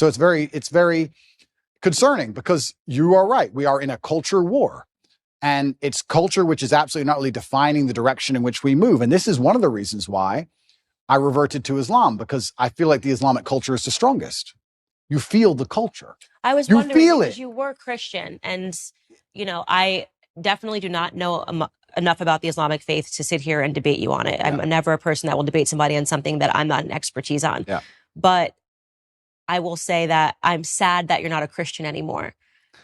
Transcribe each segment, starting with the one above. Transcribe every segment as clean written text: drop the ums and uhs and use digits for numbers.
So it's very concerning, because you are right. We are in a culture war. And it's culture which is absolutely not really defining the direction in which we move. And this is one of the reasons why I reverted to Islam, because I feel like the Islamic culture is the strongest. You feel the culture. I was wondering, because you were Christian, and, I definitely do not know enough about the Islamic faith to sit here and debate you on it. I'm never a person that will debate somebody on something that I'm not an expertise on. Yeah. But I will say that I'm sad that you're not a Christian anymore,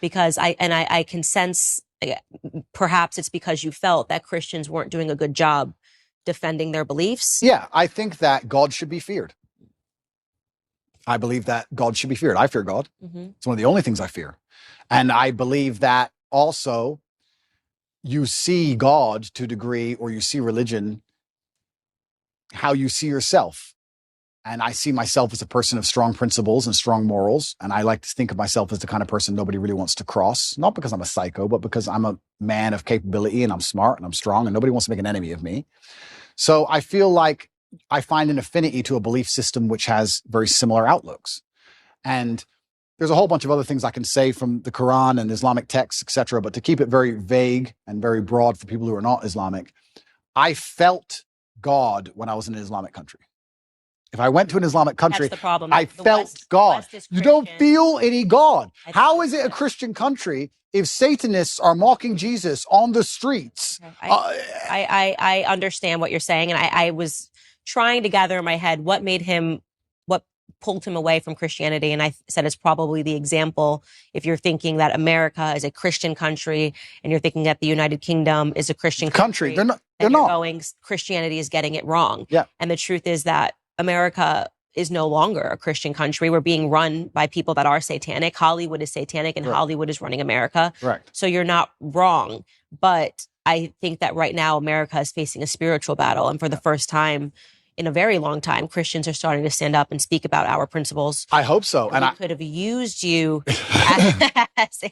because I can sense, perhaps it's because you felt that Christians weren't doing a good job defending their beliefs. Yeah, I think that God should be feared. I believe that God should be feared. I fear God. Mm-hmm. It's one of the only things I fear. And I believe that also you see God to a degree, or you see religion, how you see yourself. And I see myself as a person of strong principles and strong morals. And I like to think of myself as the kind of person nobody really wants to cross, not because I'm a psycho, but because I'm a man of capability, and I'm smart and I'm strong, and nobody wants to make an enemy of me. So I feel like I find an affinity to a belief system which has very similar outlooks. And there's a whole bunch of other things I can say from the Quran and Islamic texts, etc. But to keep it very vague and very broad for people who are not Islamic, I felt God when I was in an Islamic country. If I went to an Islamic country, that's the problem. I felt God. You don't feel any God. How is it a Christian country if Satanists are mocking Jesus on the streets? I understand what you're saying. And I was trying to gather in my head what pulled him away from Christianity. And I said it's probably the example. If you're thinking that America is a Christian country, and you're thinking that the United Kingdom is a Christian country, they're not. Christianity is getting it wrong. Yeah. And the truth is that America is no longer a Christian country. We're being run by people that are satanic. Hollywood is satanic, and Hollywood is running America. Right. So you're not wrong. But I think that right now America is facing a spiritual battle. And for the first time in a very long time, Christians are starting to stand up and speak about our principles. I hope so. And I could have used you as a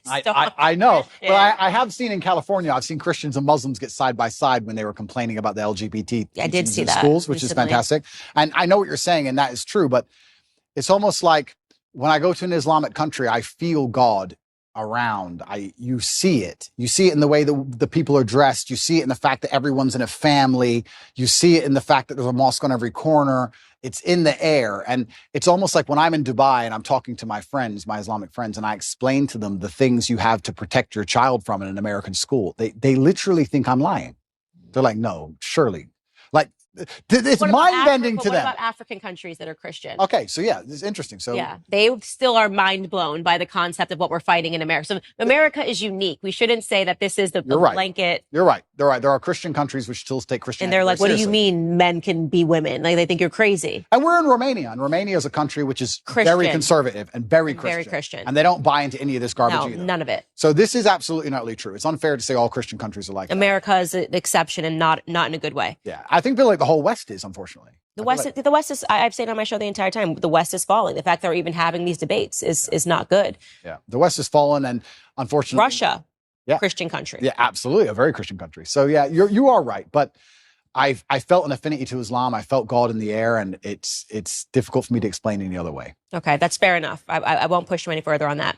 I know. Well, I have seen in California, I've seen Christians and Muslims get side by side when they were complaining about the LGBT I did see in that schools, which recently. is fantastic. And I know what you're saying, and that is true, but it's almost like when I go to an Islamic country, I feel God around. You see it. You see it in the way the people are dressed. You see it in the fact that everyone's in a family. You see it in the fact that there's a mosque on every corner. It's in the air. And it's almost like when I'm in Dubai and I'm talking to my friends, my Islamic friends, and I explain to them the things you have to protect your child from in an American school, they literally think I'm lying. They're like, no, surely. Like, it's mind-bending to them. What about African countries that are Christian? Okay, so yeah, this is interesting. So yeah, they still are mind-blown by the concept of what we're fighting in America. So America is unique. We shouldn't say that this is the blanket. You're right. They're right. There are Christian countries which still take Christianity. And they're like, what do you mean men can be women? Like, they think you're crazy. And we're in Romania. And Romania is a country which is very conservative and very Christian. And they don't buy into any of this garbage either. None of it. So this is absolutely not really true. It's unfair to say all Christian countries are like that. America is an exception, and not in a good way. Yeah. I think like the whole West is, unfortunately. The West is, I've said on my show the entire time, the West is falling. The fact that we're even having these debates is not good. Yeah. The West has fallen, and unfortunately. Russia, Christian country. Yeah, absolutely. A very Christian country. So yeah, you are right. But I felt an affinity to Islam. I felt God in the air, and it's difficult for me to explain any other way. Okay, that's fair enough. I won't push you any further on that.